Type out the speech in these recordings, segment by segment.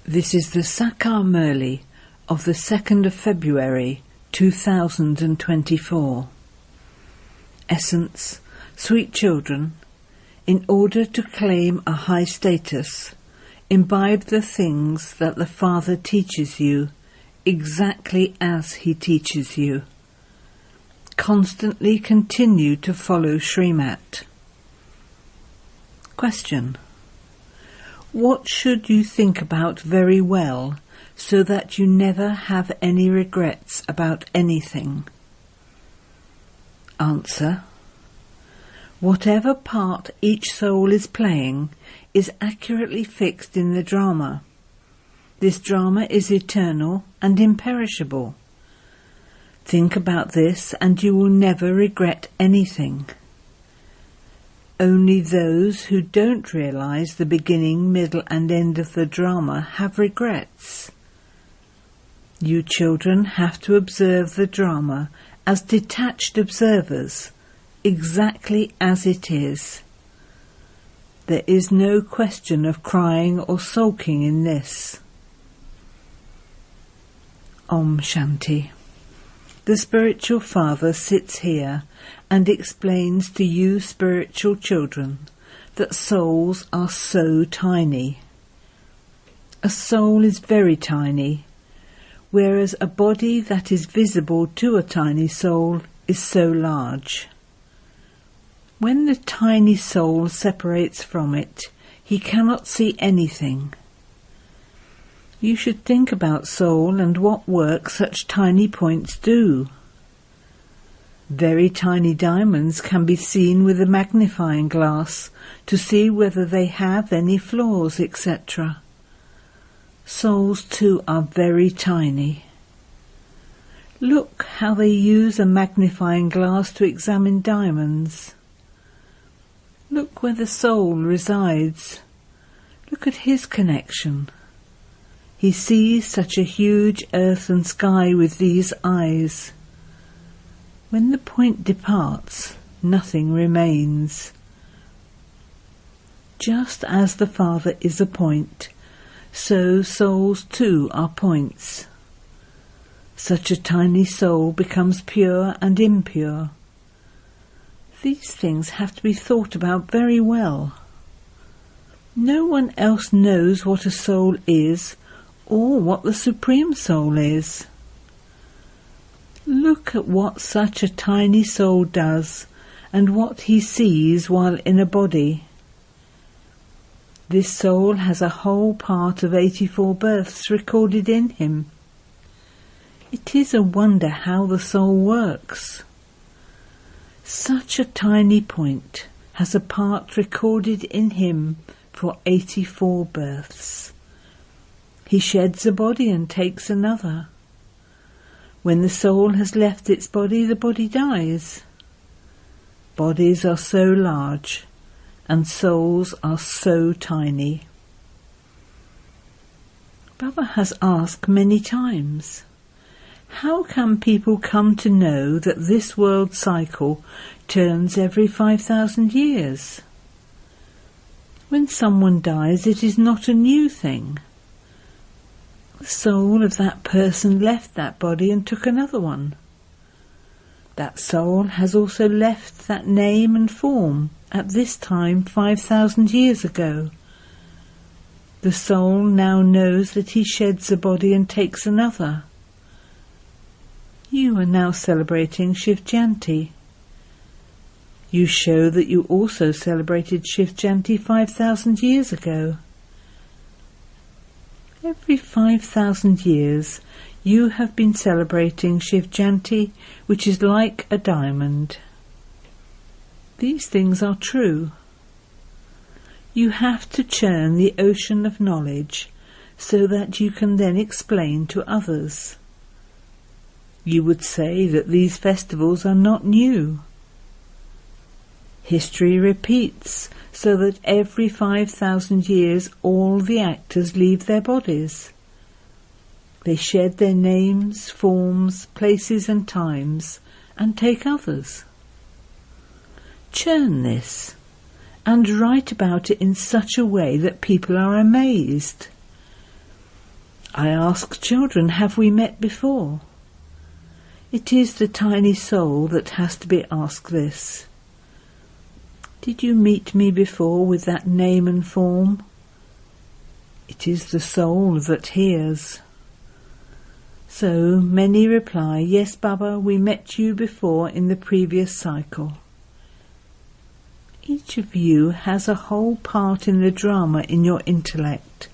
This is the Sakar Murli of the 2nd of February 2024. Essence: sweet children, in order to claim a high status, imbibe the things that the Father teaches you exactly as he teaches you. Constantly continue to follow Srimat. Question: what should you think about very well so that you never have any regrets about anything? Answer: whatever part each soul is playing is accurately fixed in the drama. This drama is eternal and imperishable. Think about this and you will never regret anything. Only those who don't realize the beginning, middle and end of the drama have regrets. You children have to observe the drama as detached observers, exactly as it is. There is no question of crying or sulking in this. Om Shanti. The spiritual father sits here and explains to you spiritual children that souls are so tiny. A soul is very tiny, whereas a body that is visible to a tiny soul is so large. When the tiny soul separates from it, he cannot see anything. You should think about soul and what work such tiny points do. Very tiny diamonds can be seen with a magnifying glass to see whether they have any flaws, etc. Souls too are very tiny. Look how they use a magnifying glass to examine diamonds. Look where the soul resides. Look at his connection. He sees such a huge earth and sky with these eyes. When the point departs, nothing remains. Just as the Father is a point, so souls too are points. Such a tiny soul becomes pure and impure. These things have to be thought about very well. No one else knows what a soul is or what the Supreme Soul is. Look at what such a tiny soul does and what he sees while in a body. This soul has a whole part of 84 births recorded in him. It is a wonder how the soul works. Such a tiny point has a part recorded in him for 84 births. He sheds a body and takes another. When the soul has left its body, the body dies. Bodies are so large, and souls are so tiny. Baba has asked many times, how can people come to know that this world cycle turns every 5,000 years? When someone dies, it is not a new thing. The soul of that person left that body and took another one. That soul has also left that name and form at this time 5,000 years ago. The soul now knows that he sheds a body and takes another. You are now celebrating Shiv Jayanti. You show that you also celebrated Shiv Jayanti 5,000 years ago. Every 5,000 years you have been celebrating Shiv Jayanti, which is like a diamond. These things are true. You have to churn the ocean of knowledge so that you can then explain to others. You would say that these festivals are not new. History repeats, so that every 5,000 years all the actors leave their bodies. They shed their names, forms, places and times, and take others. Churn this, and write about it in such a way that people are amazed. I ask children, have we met before? It is the tiny soul that has to be asked this. Did you meet me before with that name and form? It is the soul that hears. So many reply, yes, Baba, we met you before in the previous cycle. Each of you has a whole part in the drama in your intellect.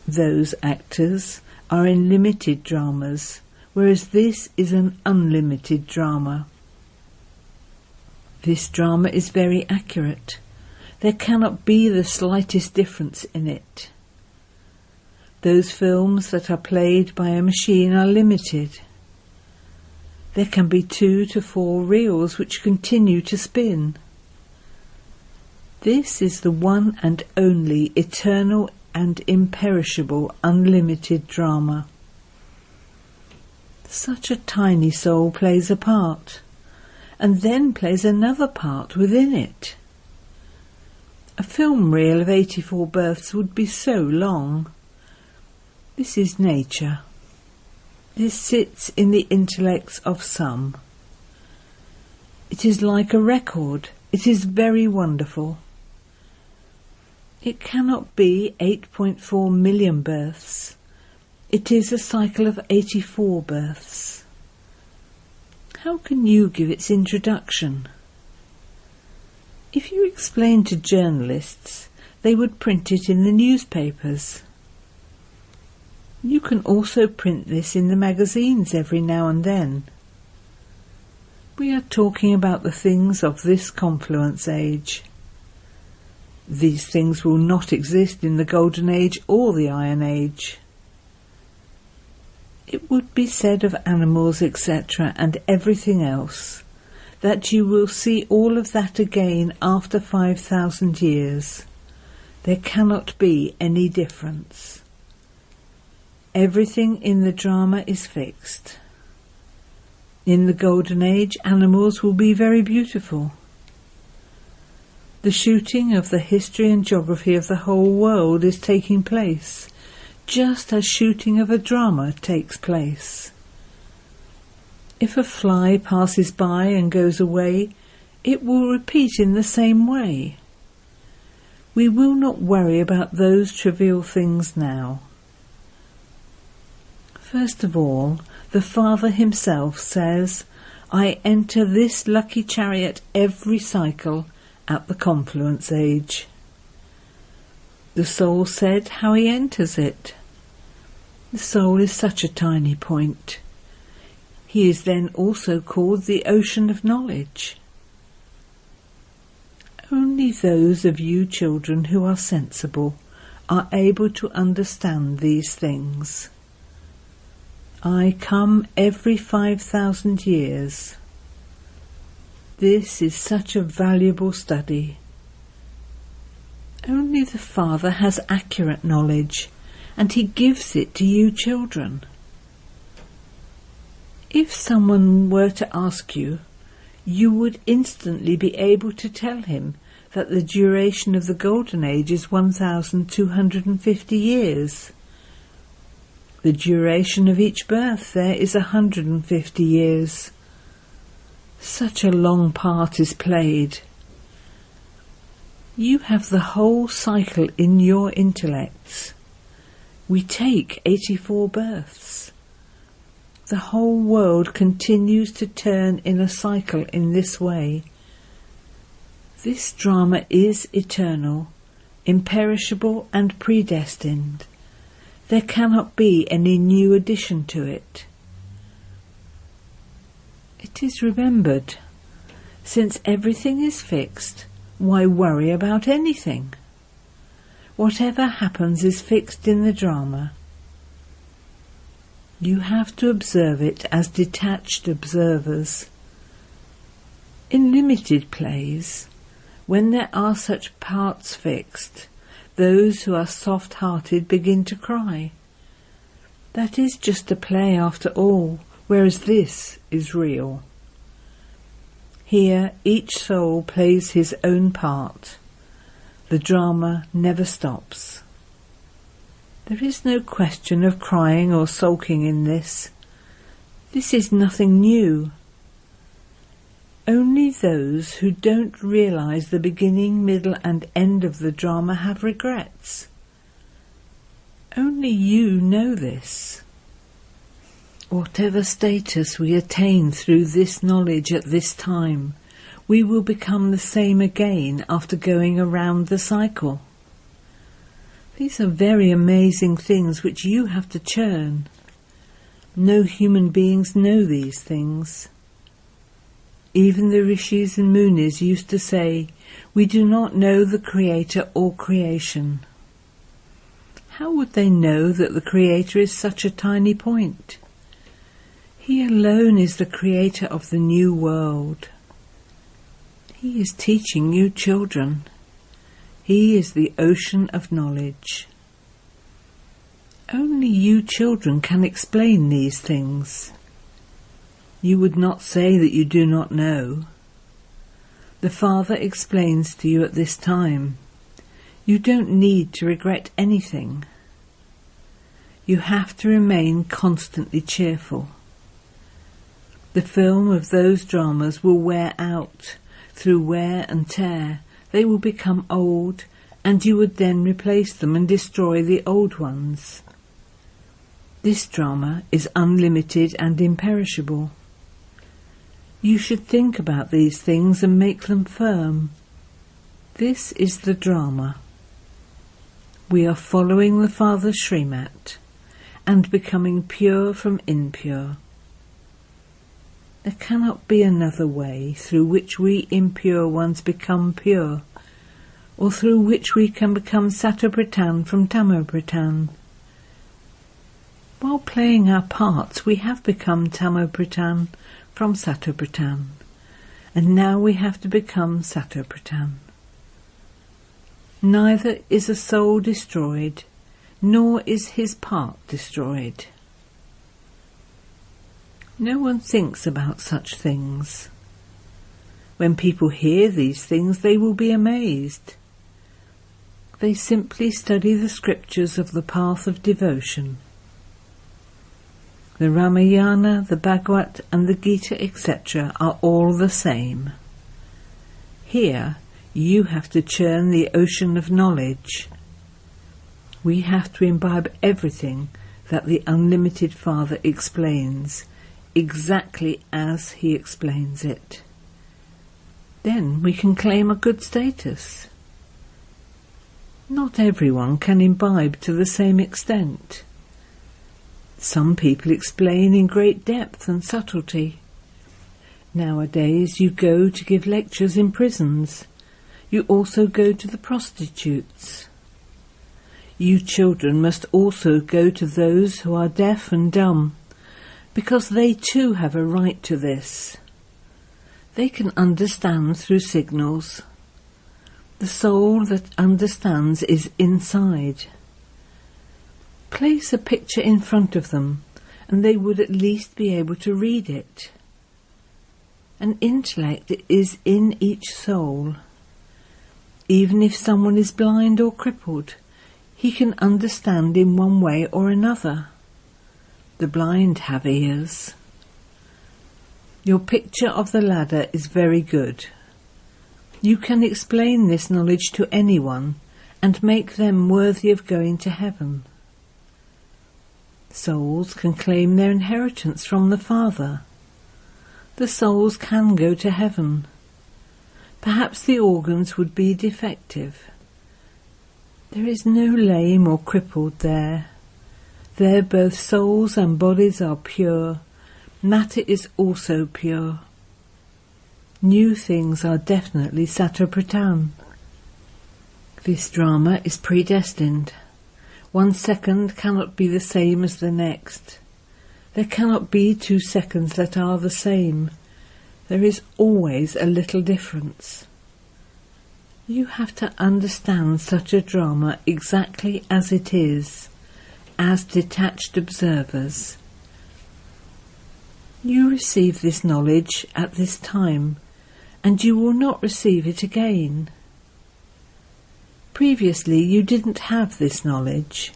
Those actors are in limited dramas, whereas this is an unlimited drama. This drama is very accurate. There cannot be the slightest difference in it. Those films that are played by a machine are limited. There can be 2 to 4 reels which continue to spin. This is the one and only eternal and imperishable unlimited drama. Such a tiny soul plays a part, and then plays another part within it. A film reel of 84 births would be so long. This is nature. This sits in the intellects of some. It is like a record. It is very wonderful. It cannot be 8.4 million births. It is a cycle of 84 births. How can you give its introduction? If you explain to journalists, they would print it in the newspapers. You can also print this in the magazines every now and then. We are talking about the things of this confluence age. These things will not exist in the Golden Age or the Iron Age. It would be said of animals, etc., and everything else, that you will see all of that again after 5,000 years. There cannot be any difference. Everything in the drama is fixed. In the Golden Age, animals will be very beautiful. The shooting of the history and geography of the whole world is taking place, just as shooting of a drama takes place. If a fly passes by and goes away, it will repeat in the same way. We will not worry about those trivial things now. First of all, the Father himself says, I enter this lucky chariot every cycle at the confluence age. The soul said how he enters it. The soul is such a tiny point. He is then also called the ocean of knowledge. Only those of you children who are sensible are able to understand these things. I come every 5,000 years. This is such a valuable study. Only the Father has accurate knowledge, and he gives it to you children. If someone were to ask you, you would instantly be able to tell him that the duration of the Golden Age is 1,250 years. The duration of each birth there is 150 years. Such a long part is played. You have the whole cycle in your intellects. We take 84 births. The whole world continues to turn in a cycle in this way. This drama is eternal, imperishable and predestined. There cannot be any new addition to it. It is remembered. Since everything is fixed, why worry about anything? Whatever happens is fixed in the drama. You have to observe it as detached observers. In limited plays, when there are such parts fixed, those who are soft-hearted begin to cry. That is just a play after all, whereas this is real. Here each soul plays his own part. The drama never stops. There is no question of crying or sulking in this. This is nothing new. Only those who don't realize the beginning, middle and end of the drama have regrets. Only you know this. Whatever status we attain through this knowledge at this time, we will become the same again after going around the cycle. These are very amazing things which you have to churn. No human beings know these things. Even the rishis and munis used to say, "We do not know the Creator or creation." How would they know that the Creator is such a tiny point? He alone is the Creator of the new world. He is teaching you children. He is the ocean of knowledge. Only you children can explain these things. You would not say that you do not know. The Father explains to you at this time. You don't need to regret anything. You have to remain constantly cheerful. The film of those dramas will wear out through wear and tear. They will become old, and you would then replace them and destroy the old ones. This drama is unlimited and imperishable. You should think about these things and make them firm. This is the drama. We are following the Father's Srimat and becoming pure from impure. There cannot be another way through which we impure ones become pure, or through which we can become Satobritan from Tamobritan. While playing our parts, we have become Tamobritan from Satobritan, and now we have to become Satobritan. Neither is a soul destroyed, nor is his part destroyed. No one thinks about such things. When people hear these things, they will be amazed. They simply study the scriptures of the path of devotion. The Ramayana, the Bhagavad and the Gita, etc. are all the same. Here, you have to churn the ocean of knowledge. We have to imbibe everything that the Unlimited Father explains, exactly as he explains it. Then we can claim a good status. Not everyone can imbibe to the same extent. Some people explain in great depth and subtlety. Nowadays you go to give lectures in prisons. You also go to the prostitutes. You children must also go to those who are deaf and dumb, because they too have a right to this. They can understand through signals. The soul that understands is inside. Place a picture in front of them, and they would at least be able to read it. An intellect is in each soul. Even if someone is blind or crippled, he can understand in one way or another. The blind have ears. Your picture of the ladder is very good. You can explain this knowledge to anyone and make them worthy of going to heaven. Souls can claim their inheritance from the Father. The souls can go to heaven. Perhaps the organs would be defective. There is no lame or crippled there. There both souls and bodies are pure. Matter is also pure. New things are definitely Satobritan. This drama is predestined. 1 second cannot be the same as the next. There cannot be 2 seconds that are the same. There is always a little difference. You have to understand such a drama exactly as it is, as detached observers. You receive this knowledge at this time, and you will not receive it again. Previously you didn't have this knowledge.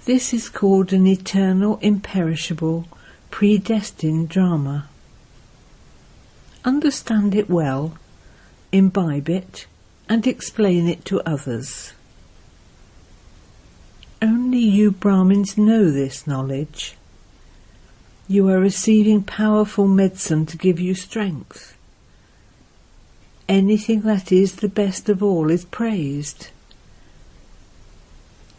This is called an eternal, imperishable, predestined drama. Understand it well, imbibe it, and explain it to others. Only you Brahmins know this knowledge. You are receiving powerful medicine to give you strength. Anything that is the best of all is praised.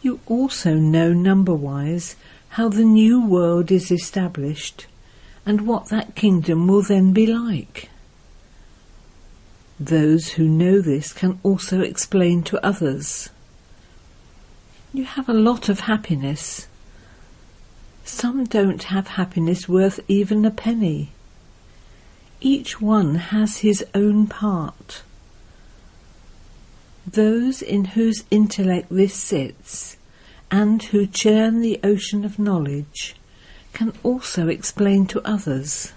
You also know number-wise how the new world is established and what that kingdom will then be like. Those who know this can also explain to others. You have a lot of happiness. Some don't have happiness worth even a penny. Each one has his own part. Those in whose intellect this sits, and who churn the ocean of knowledge, can also explain to others.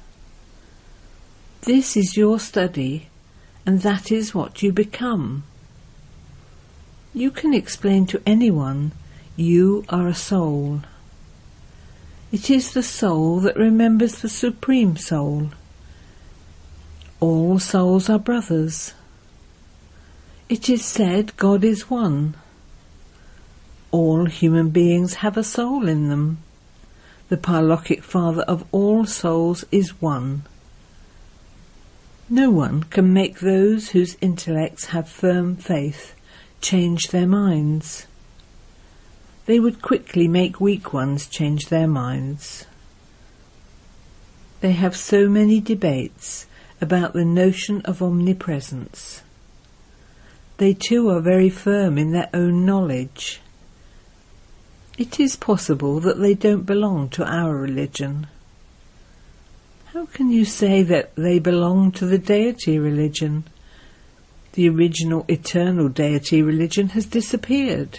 This is your study, and that is what you become. You can explain to anyone, you are a soul. It is the soul that remembers the Supreme Soul. All souls are brothers. It is said God is one. All human beings have a soul in them. The Paralokic Father of all souls is one. No one can make those whose intellects have firm faith change their minds. They would quickly make weak ones change their minds. They have so many debates about the notion of omnipresence. They too are very firm in their own knowledge. It is possible that they don't belong to our religion. How can you say that they belong to the deity religion? The original eternal deity religion has disappeared.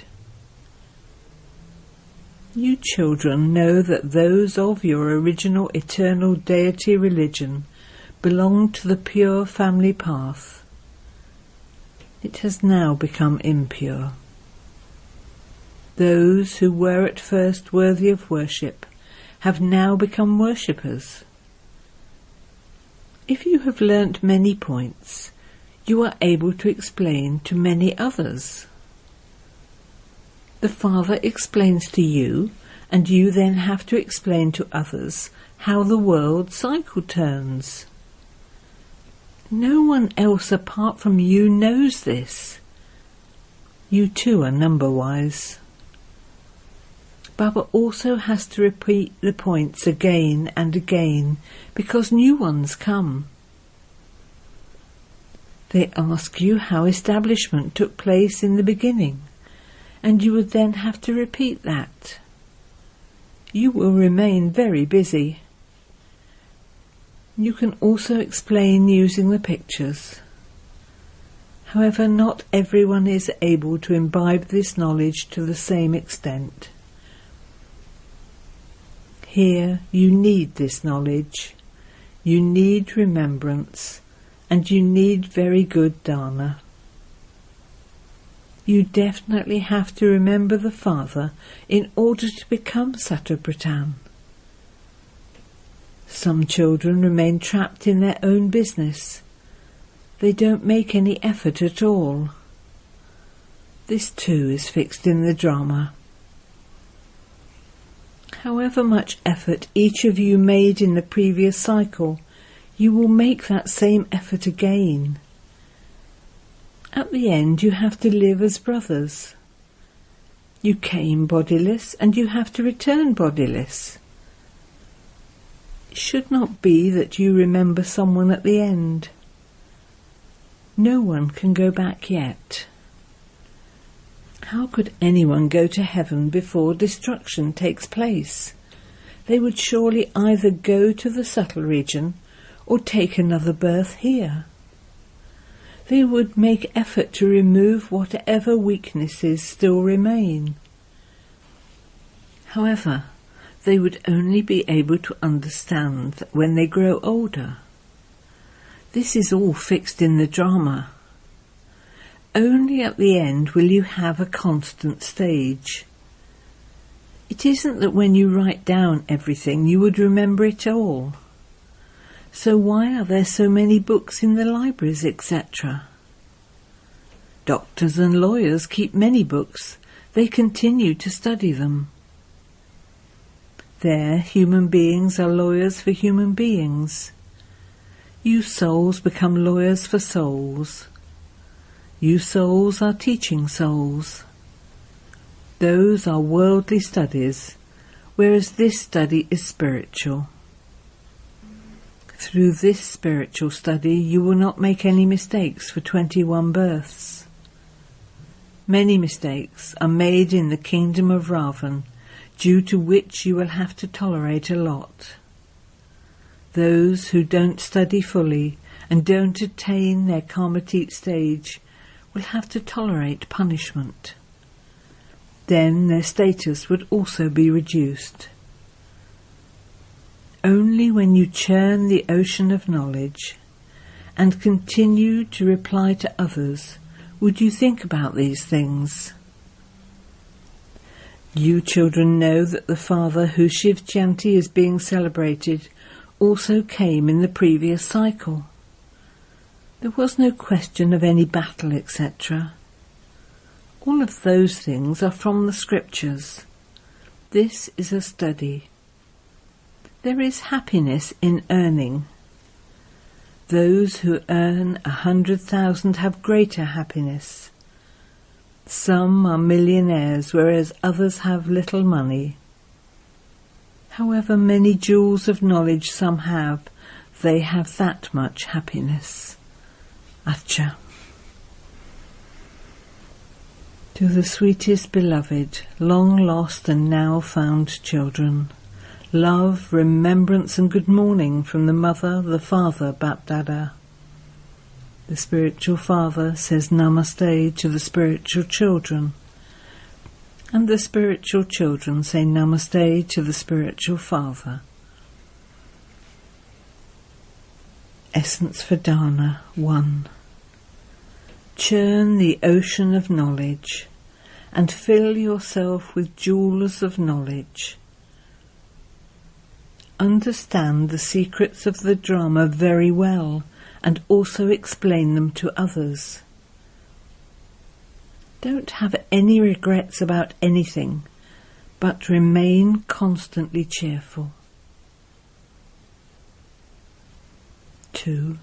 You children know that those of your original eternal deity religion belong to the pure family path. It has now become impure. Those who were at first worthy of worship have now become worshippers. If you have learnt many points, you are able to explain to many others. The Father explains to you, and you then have to explain to others how the world cycle turns. No one else apart from you knows this. You too are number-wise. Baba also has to repeat the points again and again because new ones come. They ask you how establishment took place in the beginning, and you would then have to repeat that. You will remain very busy. You can also explain using the pictures. However, not everyone is able to imbibe this knowledge to the same extent. Here you need this knowledge, you need remembrance, and you need very good dana. You definitely have to remember the Father in order to become Sattvapratan. Some children remain trapped in their own business. They don't make any effort at all. This too is fixed in the drama. However much effort each of you made in the previous cycle, you will make that same effort again. At the end you have to live as brothers. You came bodiless and you have to return bodiless. It should not be that you remember someone at the end. No one can go back yet. How could anyone go to heaven before destruction takes place? They would surely either go to the subtle region or take another birth here. They would make effort to remove whatever weaknesses still remain. However, they would only be able to understand when they grow older. This is all fixed in the drama. Only at the end will you have a constant stage. It isn't that when you write down everything you would remember it all. So why are there so many books in the libraries, etc.? Doctors and lawyers keep many books. They continue to study them. There, human beings are lawyers for human beings. You souls become lawyers for souls. You souls are teaching souls. Those are worldly studies, whereas this study is spiritual. Through this spiritual study you will not make any mistakes for 21 births. Many mistakes are made in the kingdom of Ravan, due to which you will have to tolerate a lot. Those who don't study fully and don't attain their karmatit stage will have to tolerate punishment. Then their status would also be reduced. Only when you churn the ocean of knowledge and continue to reply to others would you think about these things. You children know that the father whose Shiv Jayanti is being celebrated also came in the previous cycle. There was no question of any battle, etc. All of those things are from the scriptures. This is a study. There is happiness in earning. Those who earn 100,000 have greater happiness. Some are millionaires, whereas others have little money. However many jewels of knowledge some have, they have that much happiness. Acha. To the sweetest beloved, long lost and now found children, love, remembrance and good morning from the mother, the father, BapDada. The spiritual father says namaste to the spiritual children, and the spiritual children say namaste to the spiritual father. Essence for Dharna 1. Churn the ocean of knowledge and fill yourself with jewels of knowledge. Understand the secrets of the drama very well and also explain them to others. Don't have any regrets about anything, but remain constantly cheerful. 2.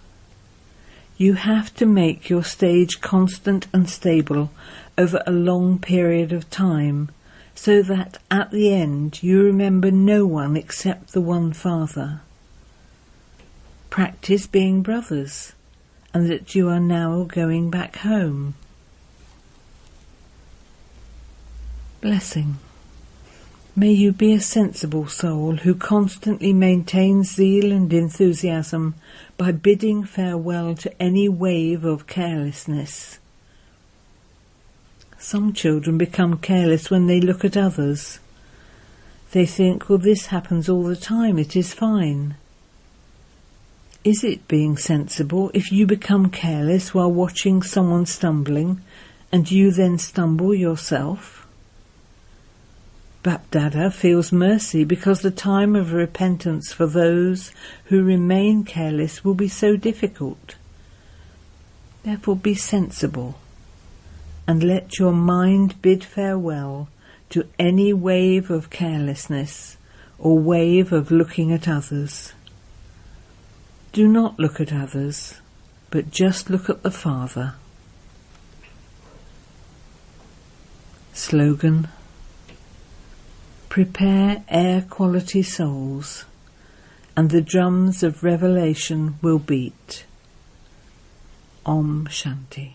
You have to make your stage constant and stable over a long period of time, so that at the end you remember no one except the one Father. Practice being brothers, and that you are now going back home. Blessing. May you be a sensible soul who constantly maintains zeal and enthusiasm by bidding farewell to any wave of carelessness. Some children become careless when they look at others. They think, well, this happens all the time, it is fine. Is it being sensible if you become careless while watching someone stumbling and you then stumble yourself? BapDada feels mercy because the time of repentance for those who remain careless will be so difficult. Therefore be sensible and let your mind bid farewell to any wave of carelessness or wave of looking at others. Do not look at others, but just look at the Father. Slogan. Prepare air-quality souls, and the drums of revelation will beat. Om Shanti.